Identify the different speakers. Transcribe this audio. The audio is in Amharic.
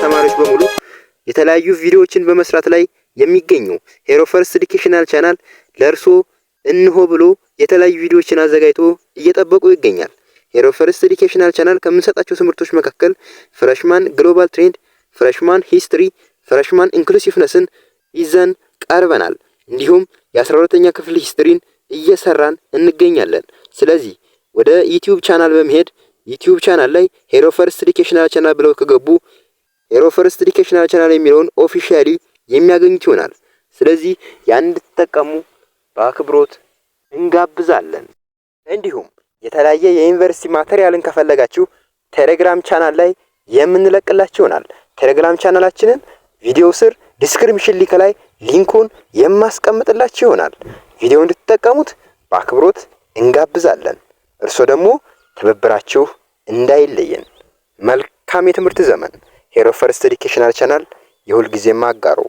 Speaker 1: ተማሪዎች በሙሉ የተለያዩ ቪዲዮዎችን በመስራት ላይ የሚገኙ ሄሮ ፈርስት ኤዱኬሽናል ቻናል ለእርሶ እንሆ ብሎ የተለያዩ ቪዲዮዎችን አዘጋጅቶ እየጠበቁ ይገኛል። ሄሮ ፈርስት ኤዱኬሽናል ቻናል ከምንሰጣቸው ትምህርቶች መካከል ፍሬሽማን ግሎባል ትሬንድ፣ ፍሬሽማን ሂስትሪ፣ ፍሬሽማን ኢንክሉሲቭነስን ይዘን ቀርበናል። እንዲሁም የ12ኛ ክፍል ሂስትሪን እየሰራን እንገኛለን። ስለዚህ ወደ ዩቲዩብ ቻናል በመሄድ ዩቲዩብ ቻናል ላይ ሄሮ ፈርስት ኤዱኬሽናል ቻናል ብለው ከገቡ ሄሮ ፈርስት ኤዱኬሽናል ቻናል የሚለውን ኦፊሻሊ የሚያገኙት ይሆናል። ስለዚህ ያን እንድትጠቀሙ በአክብሮት እንጋብዛለን። እንዲሁም የተለያየ የዩኒቨርሲቲ ማቴሪያልን ከፈለጋችሁ ቴሌግራም ቻናል ላይ የምንለቅላችሁ ይሆናል። ቴሌግራም ቻናላችንን ቪዲዮ ስር ዲስክሪፕሽን ሊንክ ላይ ሊንኩን የማስቀምጥላችሁ ይሆናል። ቪዲዮ እንድትጠቀሙት በአክብሮት እንጋብዛለን። እርሶ ደግሞ ትብብራችሁ እንዳይለየን። መልካም የትምህርት ዘመን። ሄሮ ፈርስት ኤዱኬሽናል ቻናል የሁል ጊዜም አጋሩ።